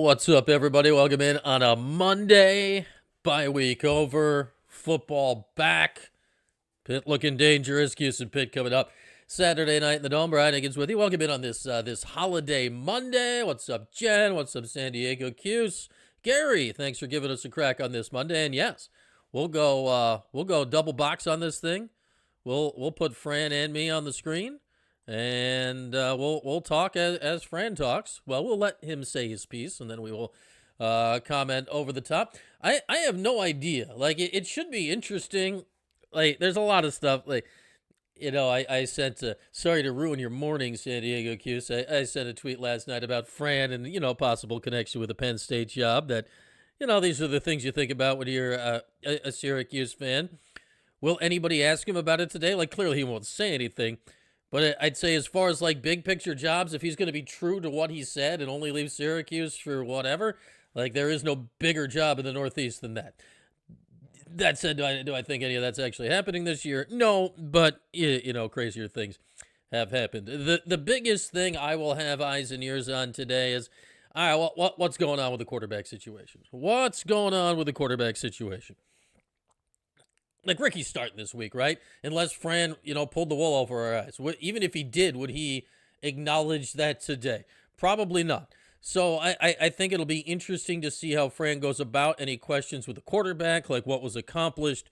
What's up, everybody? Welcome in on a Monday. Bye week over. Football back. Pitt looking dangerous. Syracuse and Pitt coming up Saturday night in the Dome. Brian Higgins with you. Welcome in on this holiday Monday. What's up, Jen? What's up, San Diego? Cuse. Gary, thanks for giving us a crack on this Monday. And yes, we'll go double box on this thing. We'll put Fran and me on the screen. And we'll talk as Fran talks. Well, we'll let him say his piece, and then we will comment over the top. I have no idea. Like, it should be interesting. Like, there's a lot of stuff. Like, I sent sorry to ruin your morning, San Diego Cuse. I sent a tweet last night about Fran and, possible connection with a Penn State job that, these are the things you think about when you're a Syracuse fan. Will anybody ask him about it today? Like, clearly he won't say anything. But I'd say as far as, like, big picture jobs, if he's going to be true to what he said and only leave Syracuse for whatever, like, there is no bigger job in the Northeast than that. That said, do I think any of that's actually happening this year? No, but, crazier things have happened. The biggest thing I will have eyes and ears on today is, all right, what's going on with the quarterback situation? What's going on with the quarterback situation? Like, Ricky's starting this week, right? Unless Fran, pulled the wool over our eyes. Even if he did, would he acknowledge that today? Probably not. So I think it'll be interesting to see how Fran goes about any questions with the quarterback, like what was accomplished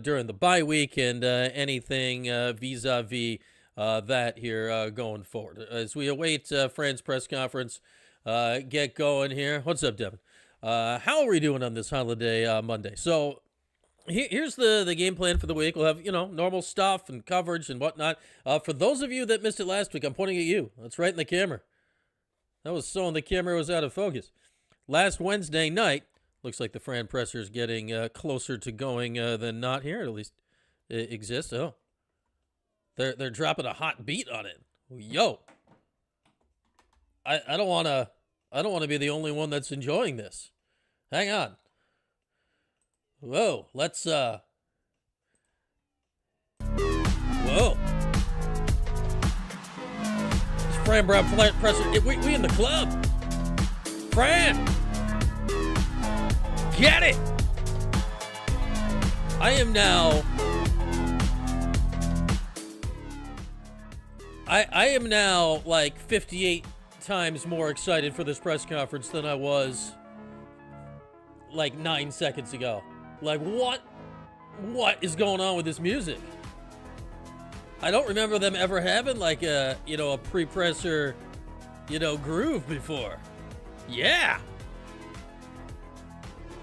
during the bye week and anything vis-a-vis that here going forward. As we await Fran's press conference get going here. What's up, Devin? How are we doing on this holiday Monday? So here's the game plan for the week. We'll have, normal stuff and coverage and whatnot. For those of you that missed it last week, I'm pointing at you. That's right in the camera. That was so the camera was out of focus. Last Wednesday night, looks like the Fran presser is getting closer to going than not here. At least it exists. Oh, they're dropping a hot beat on it. Yo, I don't want to be the only one that's enjoying this. Hang on. Whoa, let's, Whoa. It's Fran Brown presser. We in the club. Fran. Get it. I am now like 58 times more excited for this press conference than I was like 9 seconds ago. Like, what is going on with this music? I don't remember them ever having like a pre-presser, groove before. Yeah.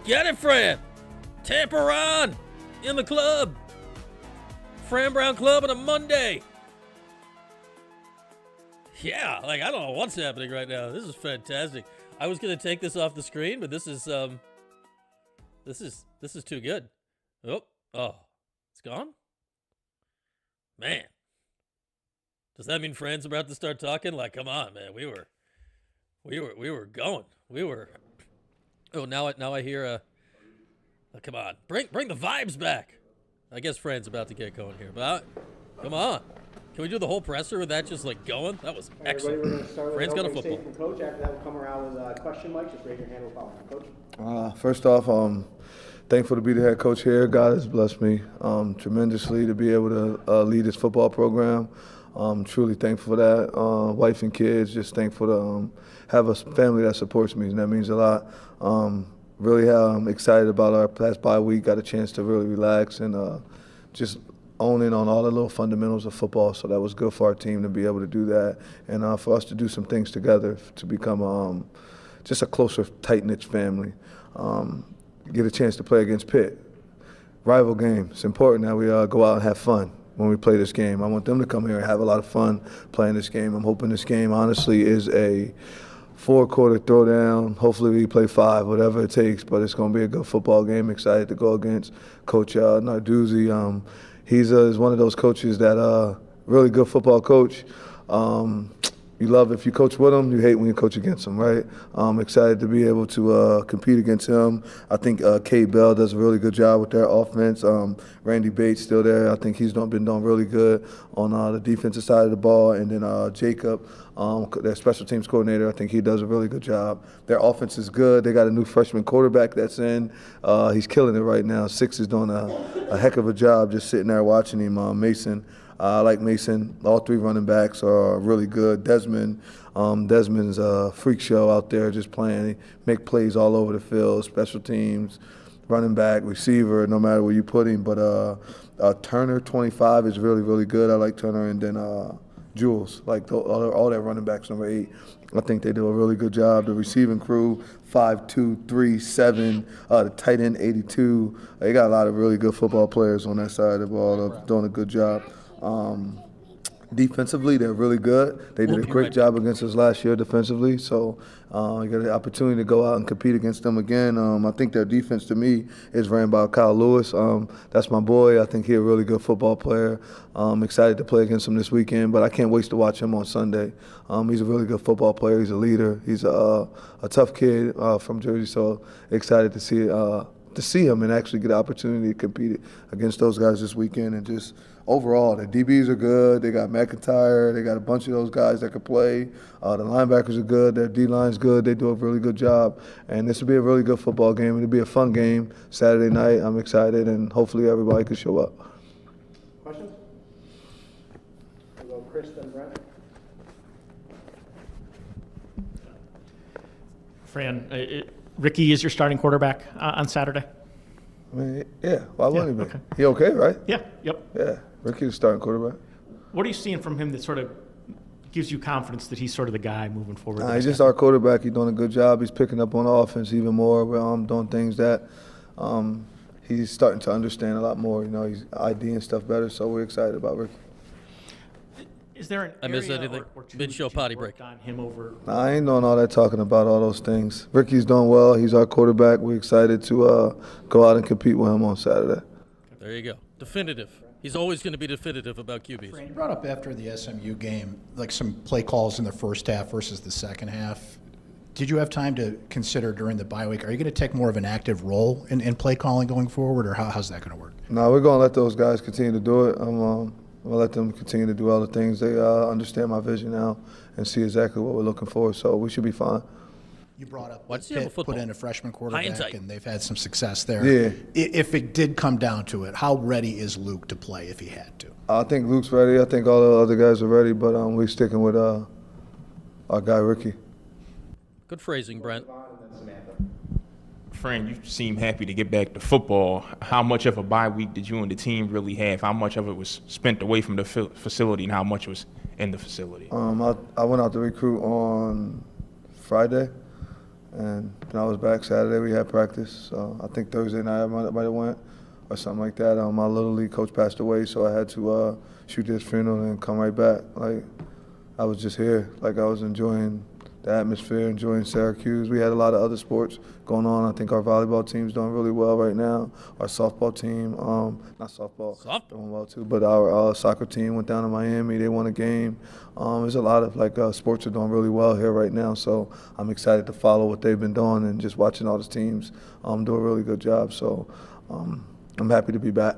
Get it, Fran. Tamper on in the club. Fran Brown Club on a Monday. Yeah, like, I don't know what's happening right now. This is fantastic. I was going to take this off the screen, but this is too good. Oh, it's gone? Man. Does that mean Fran's about to start talking? Like, come on, man. We were going. Oh, now I hear come on. Bring the vibes back. I guess Fran's about to get going here. But come on. Can we do the whole presser with that just like going? That was excellent. We're going to start with Fran's got a football. From Coach. After that, we'll come around with question mics. Just raise your hand. We'll follow. Coach. First off, thankful to be the head coach here. God has blessed me tremendously to be able to lead this football program. Truly thankful for that. Wife and kids, just thankful to have a family that supports me, and that means a lot. Really excited about our past bye week. Got a chance to really relax and just own in on all the little fundamentals of football. So that was good for our team to be able to do that, and for us to do some things together to become just a closer, tight-knit family. Get a chance to play against Pitt. Rival game. It's important that we go out and have fun when we play this game. I want them to come here and have a lot of fun playing this game. I'm hoping this game, honestly, is a 4-quarter throwdown. Hopefully we play 5, whatever it takes, but it's going to be a good football game. Excited to go against Coach Narduzzi. He's one of those coaches that really good football coach. you love if you coach with him, you hate when you coach against him, right? I'm excited to be able to compete against him. I think Cade Bell does a really good job with their offense. Randy Bates still there. I think he's been doing really good on the defensive side of the ball. And then Jacob, their special teams coordinator, I think he does a really good job. Their offense is good. They got a new freshman quarterback that's in. He's killing it right now. Six is doing a heck of a job just sitting there watching him. Mason. I like Mason. All three running backs are really good. Desmond's a freak show out there just playing. He make plays all over the field, special teams, running back, receiver, no matter where you put him. But Turner, 25, is really, really good. I like Turner. And then Jules, like all their running backs, number 8. I think they do a really good job. The receiving crew, 5'2", 3'7", the tight end, 82. They got a lot of really good football players on that side of the ball. They're doing a good job. Defensively, they're really good. They did a great job against us last year defensively, so you got the opportunity to go out and compete against them again. I think their defense, to me, is ran by Kyle Lewis. That's my boy. I think he's a really good football player. I'm excited to play against him this weekend, but I can't wait to watch him on Sunday. He's a really good football player. He's a leader. He's a tough kid from Jersey, so excited to see him and actually get the opportunity to compete against those guys this weekend. And just overall, the DBs are good. They got McIntyre. They got a bunch of those guys that can play. The linebackers are good. Their D-line's good. They do a really good job. And this will be a really good football game. It'll be a fun game Saturday night. I'm excited, and hopefully everybody can show up. Questions? We'll go Chris, then Brent. Fran, Ricky is your starting quarterback on Saturday? I mean, yeah, why wouldn't he be? Okay. He okay, right? Yeah, yep. Yeah, Ricky's the starting quarterback. What are you seeing from him that sort of gives you confidence that he's sort of the guy moving forward? He's just our quarterback. He's doing a good job. He's picking up on the offense even more. We're doing things that he's starting to understand a lot more. You know, he's IDing stuff better, so we're excited about Ricky. Is there an I missed area anything? or two Mid-show that you've potty worked break. on him over? I ain't doing all that talking about all those things. Ricky's doing well. He's our quarterback. We're excited to go out and compete with him on Saturday. There you go. Definitive. He's always going to be definitive about QBs. Fran, you brought up after the SMU game, like some play calls in the first half versus the second half. Did you have time to consider during the bye week? Are you going to take more of an active role in play calling going forward, or how's that going to work? No, we're going to let those guys continue to do it. I'll let them continue to do all the things. They understand my vision now and see exactly what we're looking for, so we should be fine. You brought up What's that the Pitt football? put in a freshman quarterback, Hindsight. and they've had some success there. Yeah. If it did come down to it, how ready is Luke to play if he had to? I think Luke's ready. I think all the other guys are ready, but we're sticking with our guy Ricky. Good phrasing, Brent. Fran, you seem happy to get back to football. How much of a bye week did you and the team really have? How much of it was spent away from the facility and how much was in the facility? I went out to recruit on Friday, and then I was back Saturday. We had practice. So I think Thursday night I might have went or something like that. My little league coach passed away, so I had to shoot his funeral and come right back. Like, I was just here. Like, I was enjoying the atmosphere, enjoying Syracuse. We had a lot of other sports going on. I think our volleyball team's doing really well right now. Our softball team, not softball, doing well too, but our soccer team went down to Miami. They won a game. There's a lot of sports are doing really well here right now. So I'm excited to follow what they've been doing and just watching all the teams do a really good job. So I'm happy to be back.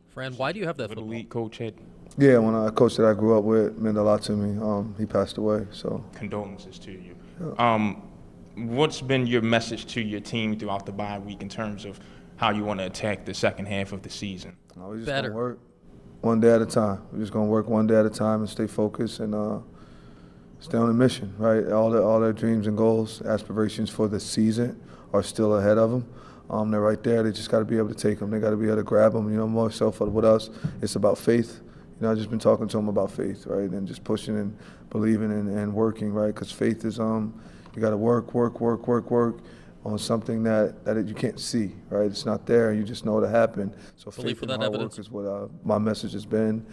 Fran, why do you have that Little football? league coach had Yeah, when a coach that I grew up with meant a lot to me. He passed away, so. condolences to you. Yeah. What's been your message to your team throughout the bye week in terms of how you want to attack the second half of the season? No, we're just Better. gonna work one day at a time. We're just gonna work one day at a time and stay focused and stay on a mission, right? All their dreams and goals, aspirations for the season are still ahead of them. They're right there. They just got to be able to take them. They got to be able to grab them. You know, more so with us, it's about faith. You know, I've just been talking to them about faith, right, and just pushing and believing and working, right? Because faith is you got to work. on something that you can't see, right? It's not there, and you just know it'll happen. So Belief faith and without hard evidence. work is what my message has been.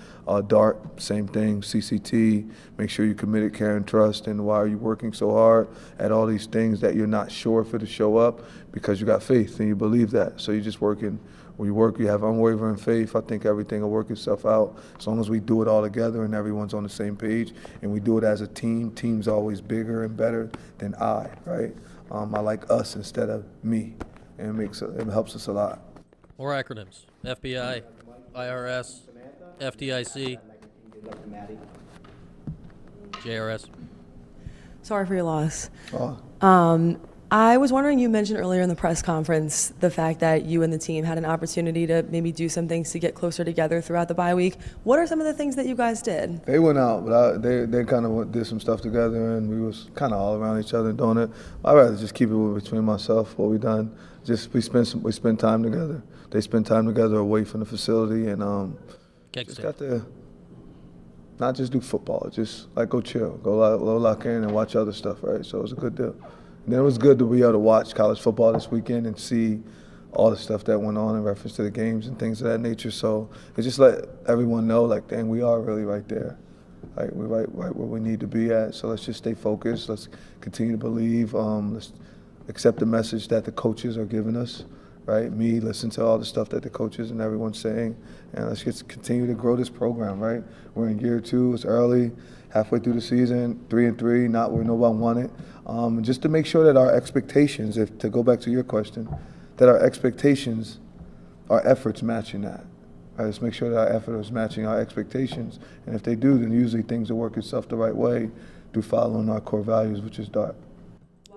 DART, same thing. CCT, make sure you're committed, care, and trust. And why are you working so hard at all these things that you're not sure if it'll show up? Because you got faith and you believe that. So you're just working. When you work, you have unwavering faith. I think everything will work itself out as long as we do it all together and everyone's on the same page and we do it as a team. Team's always bigger and better than I, right? I like us instead of me, and it helps us a lot. More acronyms: FBI, IRS, FDIC, JRS. Sorry for your loss. Oh. I was wondering, you mentioned earlier in the press conference the fact that you and the team had an opportunity to maybe do some things to get closer together throughout the bye week. What are some of the things that you guys did? They went out, but they kind of did some stuff together, and we was kind of all around each other doing it. I'd rather just keep it between myself, what we done. Just we spent time together. They spent time together away from the facility, and just got to not just do football, just like go chill, go lock in and watch other stuff, right? So it was a good deal. And then it was good to be able to watch college football this weekend and see all the stuff that went on in reference to the games and things of that nature. So it just let everyone know, like, dang, we are really right there. Like, we're right where we need to be at. So let's just stay focused. Let's continue to believe. Let's accept the message that the coaches are giving us, right? listen to all the stuff that the coaches and everyone's saying. And let's just continue to grow this program, right? We're in year 2. It's early. Halfway through the season, 3-3, not where nobody wanted. Just to make sure that our expectations, to go back to your question, that our expectations, our efforts matching that. Right? Let's make sure that our effort is matching our expectations. And if they do, then usually things will work itself the right way through following our core values, which is DART.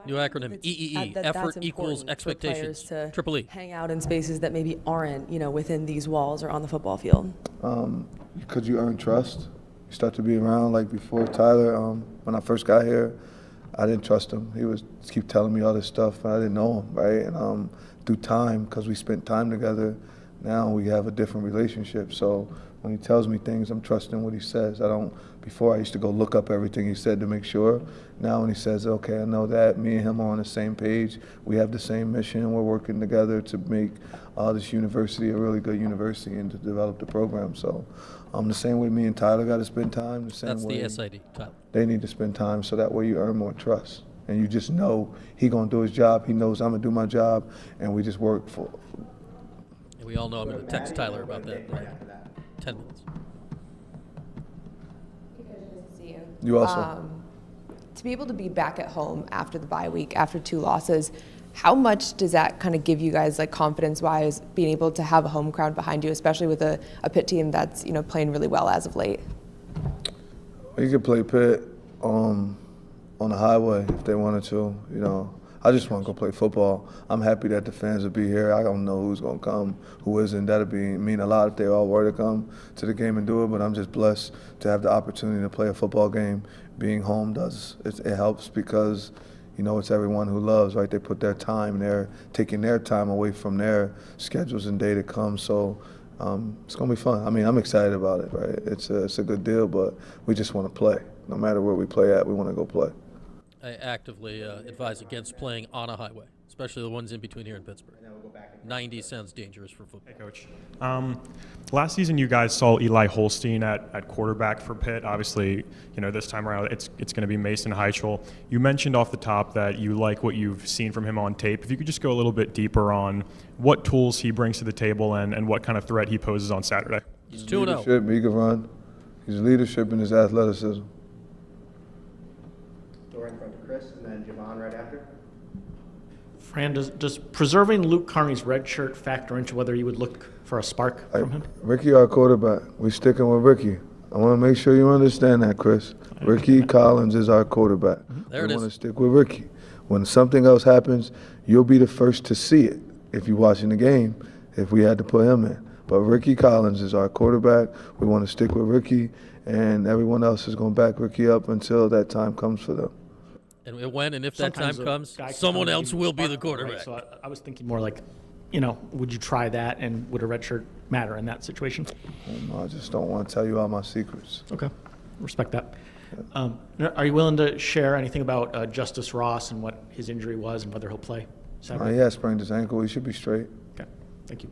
New acronym: EEE. Effort equals expectations. To Triple E. hang out in spaces that maybe aren't, within these walls or on the football field. Because you earn trust. You start to be around, like before Tyler, when I first got here, I didn't trust him. He was keep telling me all this stuff, and I didn't know him, right? And through time, because we spent time together, now we have a different relationship. So when he tells me things, I'm trusting what he says. Before I used to go look up everything he said to make sure. Now when he says, okay, I know that, me and him are on the same page. We have the same mission. We're working together to make this university a really good university and to develop the program. So the same way me and Tyler got to spend time, the same That's way the SID, Tyler. they need to spend time, so that way you earn more trust. And you just know he going to do his job. He knows I'm going to do my job, and we just work for. And we all know I'm going to text Tyler about that in like 10 minutes. You also. To be able to be back at home after the bye week, after 2 losses, how much does that kind of give you guys, like, confidence-wise, being able to have a home crowd behind you, especially with a Pitt team that's, playing really well as of late? You could play Pitt on the highway if they wanted to. I just want to go play football. I'm happy that the fans will be here. I don't know who's going to come, who isn't. That'll mean a lot if they all were to come to the game and do it. But I'm just blessed to have the opportunity to play a football game. Being home it helps because it's everyone who loves, right? They put their time, they're taking their time away from their schedules and day to come. So it's going to be fun. I mean, I'm excited about it, right? It's a good deal, but we just want to play. No matter where we play at, we want to go play. I actively advise against playing on a highway, especially the ones in between here in Pittsburgh. 90 sounds dangerous for football. Hey, Coach. Last season, you guys saw Eli Holstein at quarterback for Pitt. Obviously, this time around, it's going to be Mason Heichel. You mentioned off the top that you like what you've seen from him on tape. If you could just go a little bit deeper on what tools he brings to the table and what kind of threat he poses on Saturday. He's 2-0. He can run. His leadership and his athleticism. Door in front of Chris, and then Javon right after. Fran, does preserving Luke Carney's red shirt factor into whether you would look for a spark from him? Ricky, our quarterback. We sticking with Ricky. I want to make sure you understand that, Chris. Ricky Collins is our quarterback. There it we is. want to stick with Ricky. When something else happens, you'll be the first to see it if you're watching the game, if we had to put him in. But Ricky Collins is our quarterback. We want to stick with Ricky, and everyone else is going to back Ricky up until that time comes for them. And when and if that Sometimes time a comes, guy can someone come and else be will be the spark, quarterback. right? So I was thinking more like, would you try that, and would a red shirt matter in that situation? I just don't want to tell you all my secrets. Okay, respect that. Are you willing to share anything about Justice Ross and what his injury was and whether he'll play He has sprained his ankle. He should be straight. Okay, thank you.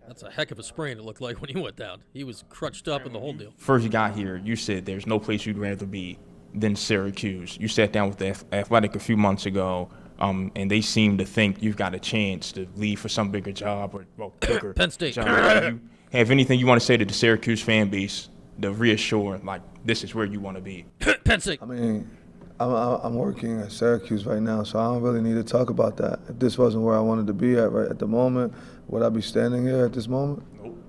That's a heck of a sprain it looked like when he went down. He was crutched up in the whole deal. First you got here, you said there's no place you'd rather be than Syracuse. You sat down with the Athletic a few months ago, and they seem to think you've got a chance to leave for some bigger job or bigger Penn State. job. Do you have anything you want to say to the Syracuse fan base to reassure, like, this is where you want to be? Penn State. I mean, I'm working at Syracuse right now, so I don't really need to talk about that. If this wasn't where I wanted to be at right at the moment, would I be standing here at this moment? Nope.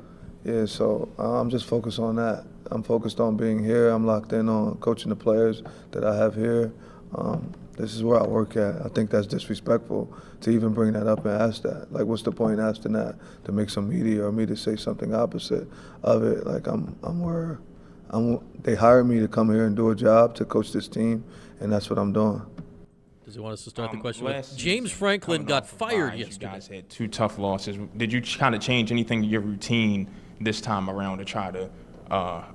Yeah, so I'm just focused on that. I'm focused on being here. I'm locked in on coaching the players that I have here. This is where I work at. I think that's disrespectful to even bring that up and ask that. Like, what's the point in asking that? To make some media or me to say something opposite of it. Like, they hired me to come here and do a job to coach this team, and that's what I'm doing. Does he want us to start the question Last with James season, Franklin coming got off of fired byes, yesterday? You guys had 2 tough losses. Did you kind of change anything in your routine this time around to try to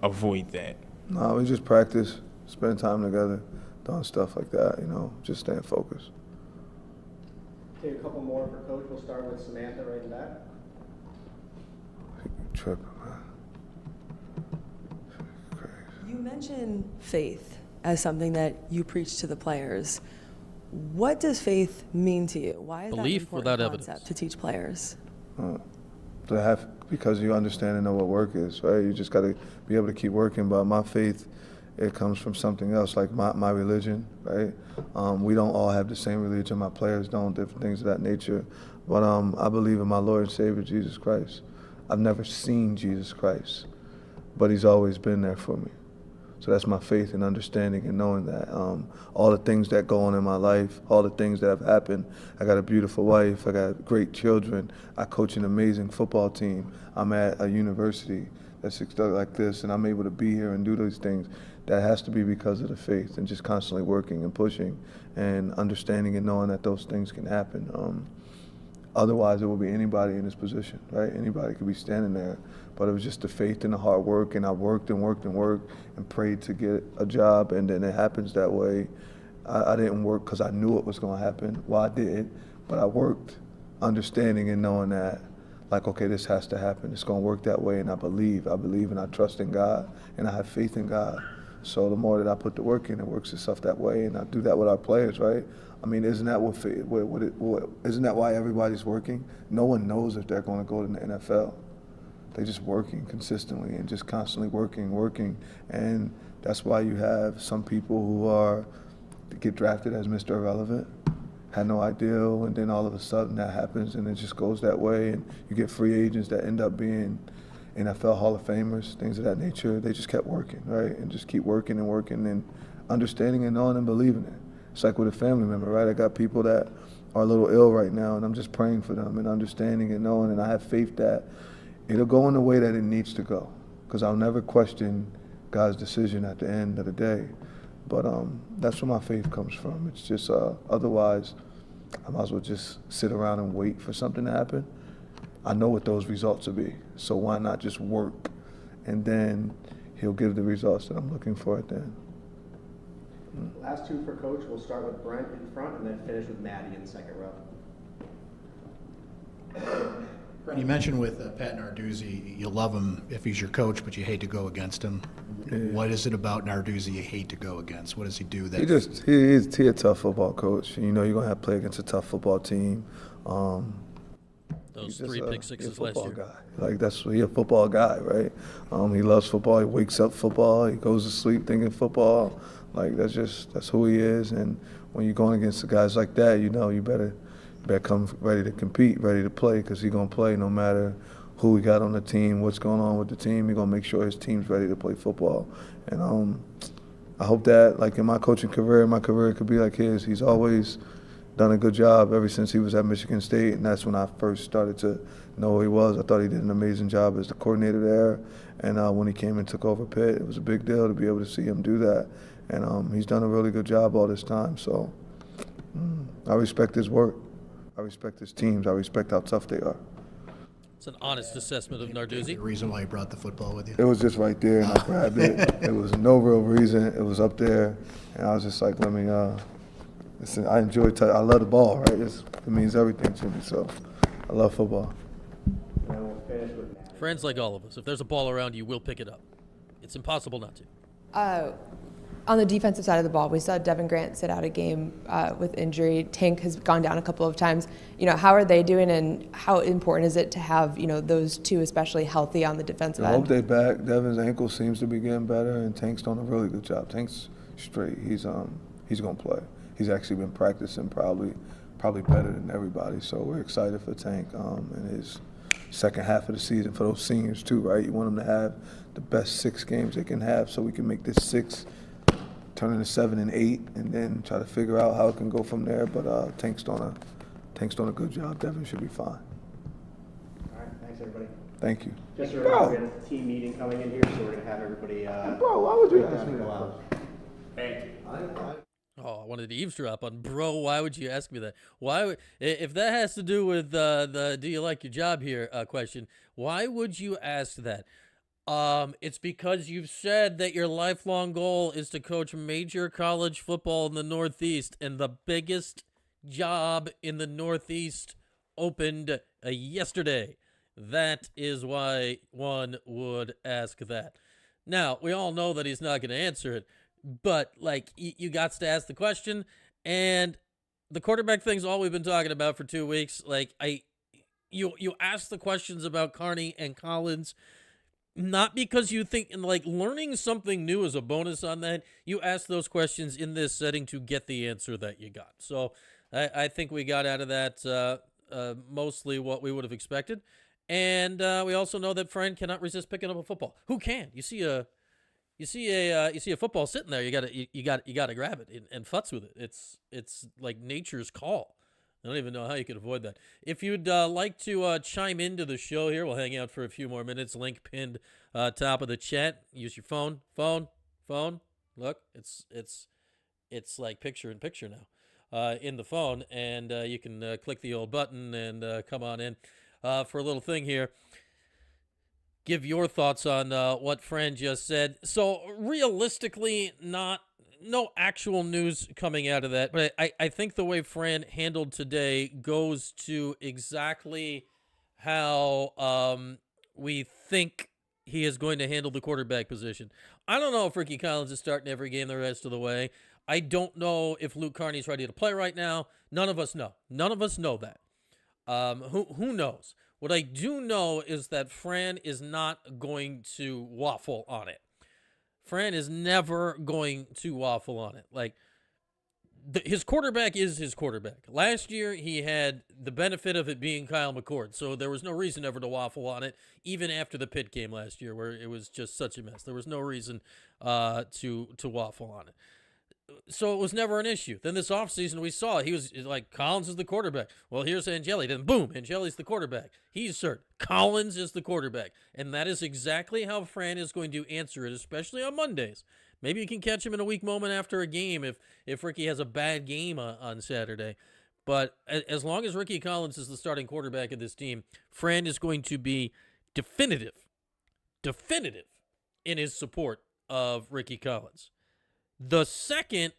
avoid that? No, we just practice, spend time together, doing stuff like that, just staying focused. Take a couple more for Coach. We'll start with Samantha right in the back. Tripping, man. Crazy. You mentioned faith as something that you preach to the players. What does faith mean to you? Why is Belief that an without important evidence. concept to teach players? Because you understand and know what work is, right? You just got to be able to keep working. But my faith, it comes from something else, like my religion, right? We don't all have the same religion. My players don't, different things of that nature. But I believe in my Lord and Savior, Jesus Christ. I've never seen Jesus Christ, but he's always been there for me. So that's my faith and understanding and knowing that all the things that go on in my life, all the things that have happened, I got a beautiful wife, I got great children, I coach an amazing football team, I'm at a university that's like this, and I'm able to be here and do these things. That has to be because of the faith and just constantly working and pushing and understanding and knowing that those things can happen. Otherwise, it will be anybody in this position, right? Anybody could be standing there. But it was just the faith and the hard work, and I worked and worked and worked and prayed to get a job, and then it happens that way. I didn't work because I knew it was going to happen. Well, I did, but I worked understanding and knowing that, like, okay, this has to happen. It's going to work that way, and I believe and I trust in God, and I have faith in God. So the more that I put the work in, it works itself that way, and I do that with our players, right? I mean, isn't that isn't that why everybody's working? No one knows if they're going to go to the NFL. They're just working consistently and just constantly working. And that's why you have some people who get drafted as Mr. Irrelevant, had no idea, and then all of a sudden that happens and it just goes that way. And you get free agents that end up being NFL Hall of Famers, things of that nature. They just kept working, right? And just keep working and understanding and knowing and believing it. It's like with a family member, right? I got people that are a little ill right now, and I'm just praying for them and understanding and knowing, and I have faith that it'll go in the way that it needs to go, because I'll never question God's decision at the end of the day. But that's where my faith comes from. It's just otherwise, I might as well just sit around and wait for something to happen. I know what those results will be, so why not just work, and then he'll give the results that I'm looking for at the end. Last 2 for Coach. We'll start with Brent in front and then finish with Maddie in the second row. Fran, you mentioned with Pat Narduzzi, you love him if he's your coach, but you hate to go against him. Yeah. What is it about Narduzzi you hate to go against? What does he do? He's a tough football coach. You're going to have to play against a tough football team. Those 3 pick sixes last year. Guy. Like, he's a football guy, right? He loves football. He wakes up football. He goes to sleep thinking football. Like, that's who he is. And when you're going against guys like that, you better come ready to compete, ready to play, because he's going to play no matter who we got on the team, what's going on with the team. He's going to make sure his team's ready to play football. And I hope that, like, in my coaching career, my career could be like his. He's always done a good job ever since he was at Michigan State, and that's when I first started to know who he was. I thought he did an amazing job as the coordinator there, and when he came and took over Pitt, it was a big deal to be able to see him do that. And he's done a really good job all this time, so I respect his work. I respect his teams. I respect how tough they are. It's an honest assessment of Narduzzi. The reason why you brought the football with you? It was just right there, and I grabbed it. It was no real reason. It was up there, and I was just like, let me Listen, I enjoy. I love the ball. Right, it means everything to me. So, I love football. And then we'll finish with Matt. Friends like all of us. If there's a ball around, you will pick it up. It's impossible not to. On the defensive side of the ball, we saw Devin Grant sit out a game with injury. Tank has gone down a couple of times. How are they doing, and how important is it to have those two especially healthy on the defensive I end? hope they back. Devin's ankle seems to be getting better, and Tank's done a really good job. Tank's straight. He's gonna play. He's actually been practicing probably better than everybody. So we're excited for Tank in his second half of the season for those seniors too, right? You want them to have the best 6 games they can have, so we can make this 6 turn into 7 and 8, and then try to figure out how it can go from there. But Tank's done a good job. Devin should be fine. All right, thanks everybody. Thank you. Just a reminder, we have a team meeting coming in here, so we're gonna have everybody. Bro, why would you ask me go that? out. Thank you. Oh, I wanted to eavesdrop on, bro. Why would you ask me that? If that has to do with the "Do you like your job here" question? Why would you ask that? It's because you've said that your lifelong goal is to coach major college football in the Northeast, and the biggest job in the Northeast opened yesterday. That is why one would ask that. Now, we all know that he's not going to answer it, but you got to ask the question, and the quarterback thing's all we've been talking about for 2 weeks. You ask the questions about Carney and Collins, not because you think learning something new is a bonus on that. You ask those questions in this setting to get the answer that you got. So I think we got out of that mostly what we would have expected. And we also know that Fran cannot resist picking up a football. Who can? You see a football sitting there. You gotta grab it and futz with it. It's like nature's call. I don't even know how you could avoid that. If you'd like to chime into the show here, we'll hang out for a few more minutes. Link pinned top of the chat. Use your phone. Look, it's like picture in picture now in the phone, and you can click the old button and come on in for a little thing here. Give your thoughts on what Fran just said. So realistically, no actual news coming out of that, but I think the way Fran handled today goes to exactly how we think he is going to handle the quarterback position. I don't know if Ricky Collins is starting every game the rest of the way. I don't know if Luke Carney's ready to play right now. None of us know. None of us know that. Who knows? What I do know is that Fran is not going to waffle on it. Fran is never going to waffle on it. His quarterback is his quarterback. Last year, he had the benefit of it being Kyle McCord, so there was no reason ever to waffle on it, even after the Pitt game last year, where it was just such a mess. There was no reason to waffle on it. So it was never an issue. Then this offseason, we saw he was like, Collins is the quarterback. Well, here's Angeli. Then boom, Angeli's the quarterback. He's cert. Collins is the quarterback. And that is exactly how Fran is going to answer it, especially on Mondays. Maybe you can catch him in a weak moment after a game if Ricky has a bad game on Saturday. But as long as Ricky Collins is the starting quarterback of this team, Fran is going to be definitive in his support of Ricky Collins. The second,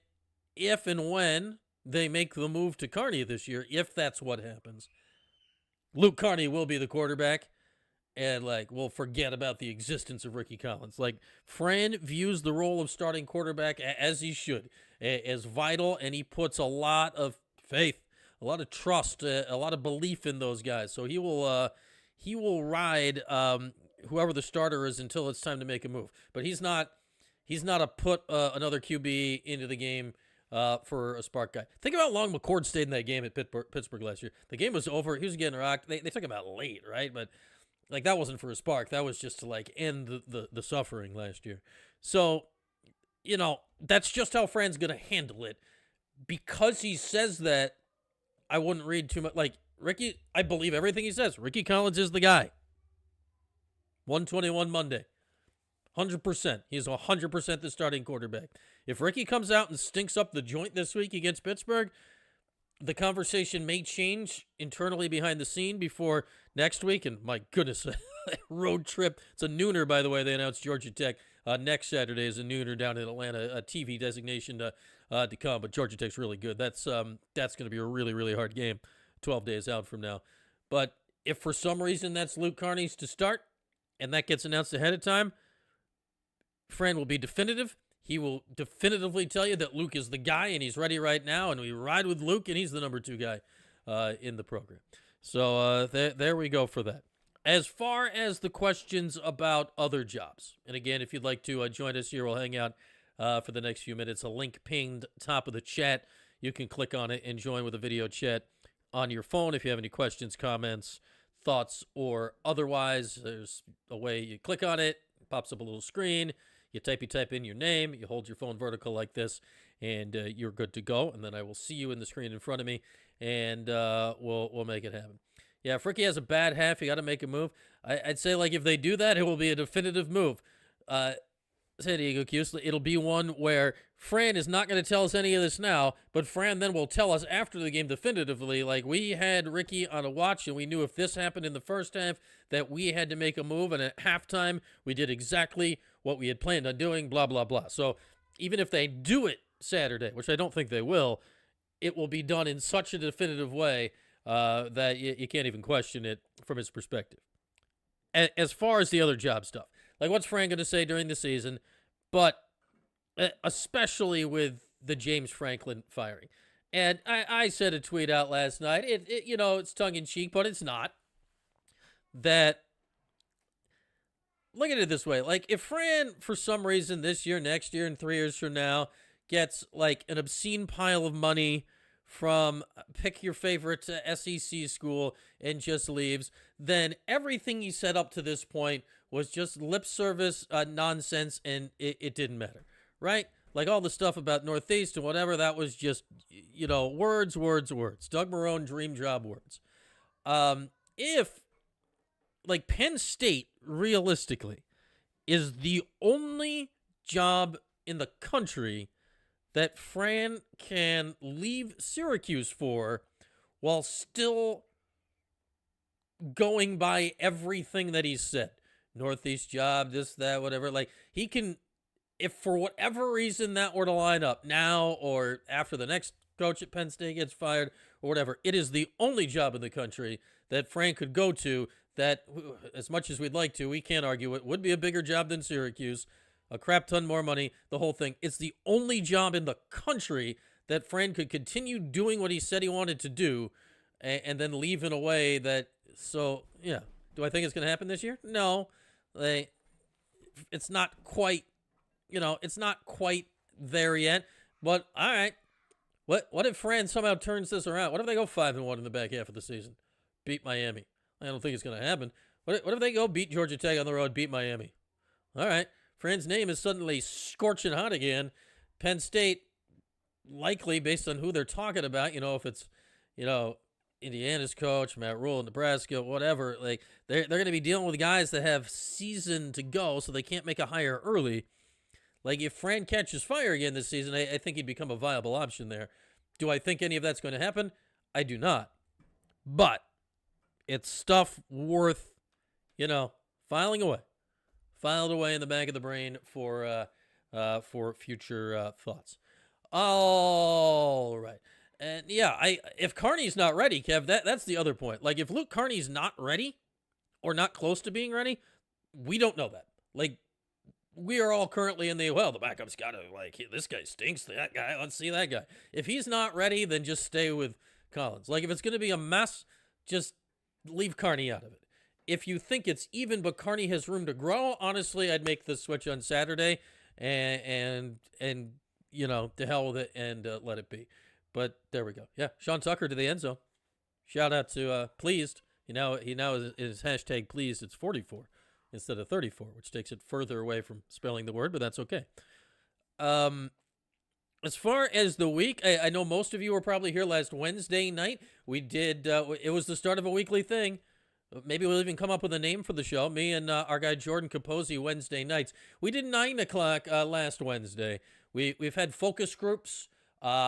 if and when they make the move to Carney this year, if that's what happens, Luke Carney will be the quarterback, and we'll forget about the existence of Ricky Collins. Fran views the role of starting quarterback, as he should, as vital, and he puts a lot of faith, a lot of trust, a lot of belief in those guys. So he will ride whoever the starter is until it's time to make a move. But he's not a put another QB into the game for a spark guy. Think about how long McCord stayed in that game at Pittsburgh last year. The game was over. He was getting rocked. They took him out late, right? But that wasn't for a spark. That was just to end the suffering last year. So, that's just how Fran's going to handle it. Because he says that, I wouldn't read too much. Ricky, I believe everything he says. Ricky Collins is the guy. 121 Monday. 100%. He's 100% the starting quarterback. If Ricky comes out and stinks up the joint this week against Pittsburgh, the conversation may change internally behind the scene before next week. And my goodness, road trip. It's a nooner, by the way. They announced Georgia Tech next Saturday is a nooner down in Atlanta, a TV designation to come. But Georgia Tech's really good. That's going to be a really, really hard game 12 days out from now. But if for some reason that's Luke Carney's to start and that gets announced ahead of time, Fran will be definitive. He will definitively tell you that Luke is the guy and he's ready right now, and we ride with Luke, and he's the number 2 guy in the program. So there we go for that. As far as the questions about other jobs, and again, if you'd like to join us here, we'll hang out for the next few minutes. A link pinged top of the chat. You can click on it and join with a video chat on your phone if you have any questions, comments, thoughts, or otherwise. There's a way you click on it, pops up a little screen. You type in your name, you hold your phone vertical like this, and you're good to go. And then I will see you in the screen in front of me, and we'll make it happen. Yeah, if Ricky has a bad half, you got to make a move. I'd say, like, if they do that, it will be a definitive move. San Diego Cuse, it'll be one where Fran is not going to tell us any of this now, but Fran then will tell us after the game definitively, like, we had Ricky on a watch and we knew if this happened in the first half that we had to make a move, and at halftime we did exactly what we had planned on doing, blah, blah, blah. So even if they do it Saturday, which I don't think they will, it will be done in such a definitive way that you can't even question it from his perspective. As far as the other job stuff, like, what's Fran going to say during the season? But especially with the James Franklin firing. And I said a tweet out last night. It's tongue-in-cheek, but it's not. That, look at it this way. Like, if Fran, for some reason, this year, next year, and 3 years from now, gets, like, an obscene pile of money from pick your favorite SEC school and just leaves, then everything he said up to this point was just lip service nonsense, and it didn't matter, right? Like, all the stuff about Northeast and whatever, that was just, words. Doug Marrone dream job words. If, like, Penn State, realistically, is the only job in the country that Fran can leave Syracuse for while still going by everything that he said. Northeast job, this, that, whatever. Like, he can, if for whatever reason that were to line up now or after the next coach at Penn State gets fired or whatever, it is the only job in the country that Fran could go to that, as much as we'd like to, we can't argue it, would be a bigger job than Syracuse. A crap ton more money, the whole thing. It's the only job in the country that Fran could continue doing what he said he wanted to do and then leave in a way that, so, yeah. Do I think it's going to happen this year? No. It's not quite, it's not quite there yet. But, all right. What if Fran somehow turns this around? What if they go 5-1 in the back half of the season? Beat Miami. I don't think it's going to happen. What if they go beat Georgia Tech on the road, beat Miami? All right. Fran's name is suddenly scorching hot again. Penn State, likely, based on who they're talking about, if it's, Indiana's coach, Matt Rule, Nebraska, whatever, like, they're going to be dealing with guys that have season to go, so they can't make a hire early. Like, if Fran catches fire again this season, I think he'd become a viable option there. Do I think any of that's going to happen? I do not. But it's stuff worth, filing away. Filed away in the back of the brain for future thoughts. All right. And yeah, if Carney's not ready, Kev, that's the other point. Like, if Luke Carney's not ready or not close to being ready, we don't know that. Like, we are all currently in the backup's got to, like, this guy stinks, that guy, let's see that guy. If he's not ready, then just stay with Collins. Like, if it's going to be a mess, just leave Carney out of it. If you think it's even, but Carney has room to grow, honestly, I'd make the switch on Saturday and to hell with it and let it be. But there we go. Yeah, Sean Tucker to the end zone. Shout out to Pleased. He now is hashtag Pleased. It's 44 instead of 34, which takes it further away from spelling the word, but that's okay. As far as the week, I know most of you were probably here last Wednesday night. We did, it was the start of a weekly thing. Maybe we'll even come up with a name for the show. Me and our guy Jordan Capozzi Wednesday nights. We did 9 o'clock last Wednesday. We've had focus groups,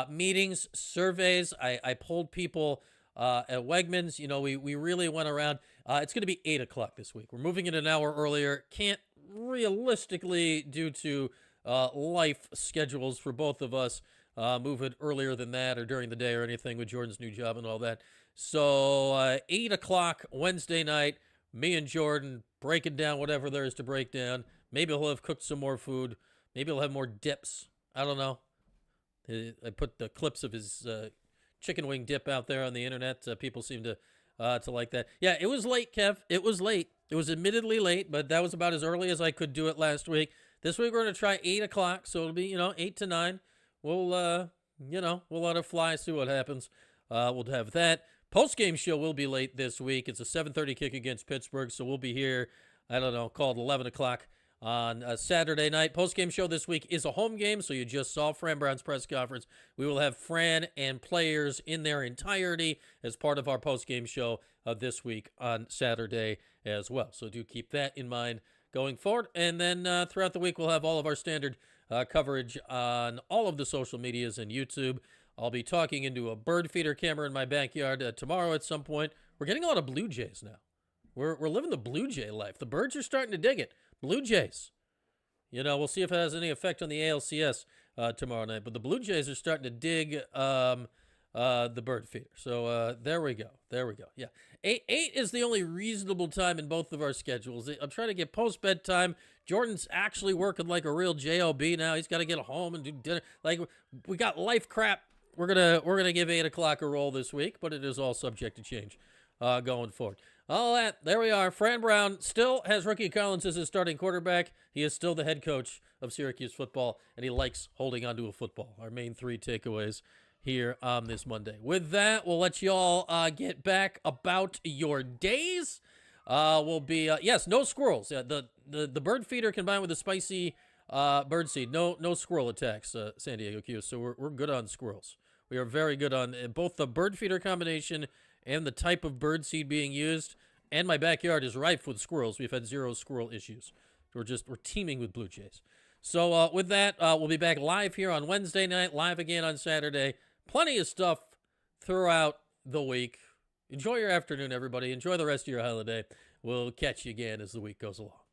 meetings, surveys. I polled people at Wegmans. We really went around. It's going to be 8 o'clock this week. We're moving it an hour earlier. Can't realistically, due to life schedules for both of us, move it earlier than that or during the day or anything with Jordan's new job and all that. So 8 o'clock Wednesday night, me and Jordan breaking down whatever there is to break down. Maybe he'll have cooked some more food. Maybe he'll have more dips. I don't know. I put the clips of his chicken wing dip out there on the internet. People seem to like that. Yeah, it was late, Kev. It was late. It was admittedly late, but that was about as early as I could do it last week. This week we're going to try 8 o'clock, so it'll be 8 to 9. We'll we'll let it fly, see what happens. We'll have that. Post-game show will be late this week. It's a 7:30 kick against Pittsburgh, so we'll be here, I don't know, called 11 o'clock on a Saturday night. Post-game show this week is a home game, so you just saw Fran Brown's press conference. We will have Fran and players in their entirety as part of our post-game show this week on Saturday as well. So do keep that in mind going forward. And then throughout the week, we'll have all of our standard coverage on all of the social medias and YouTube. I'll be talking into a bird feeder camera in my backyard tomorrow at some point. We're getting a lot of Blue Jays now. We're living the Blue Jay life. The birds are starting to dig it. Blue Jays. We'll see if it has any effect on the ALCS tomorrow night. But the Blue Jays are starting to dig the bird feeder. So there we go. Yeah. 8 is the only reasonable time in both of our schedules. I'm trying to get post-bedtime. Jordan's actually working like a real JOB now. He's got to get home and do dinner. Like, we got life crap. We're gonna give 8 o'clock a roll this week, but it is all subject to change going forward. All that, there we are. Fran Brown still has Ricky Collins as his starting quarterback. He is still the head coach of Syracuse football, and he likes holding onto a football. Our main 3 takeaways here on this Monday. With that, we'll let you all get back about your days. We'll be no squirrels. Yeah, the bird feeder combined with the spicy bird seed. No squirrel attacks, San Diego Q. So we're good on squirrels. We are very good on both the bird feeder combination and the type of bird seed being used. And my backyard is rife with squirrels. We've had 0 squirrel issues. We're teeming with Blue Jays. So with that, we'll be back live here on Wednesday night, live again on Saturday. Plenty of stuff throughout the week. Enjoy your afternoon, everybody. Enjoy the rest of your holiday. We'll catch you again as the week goes along.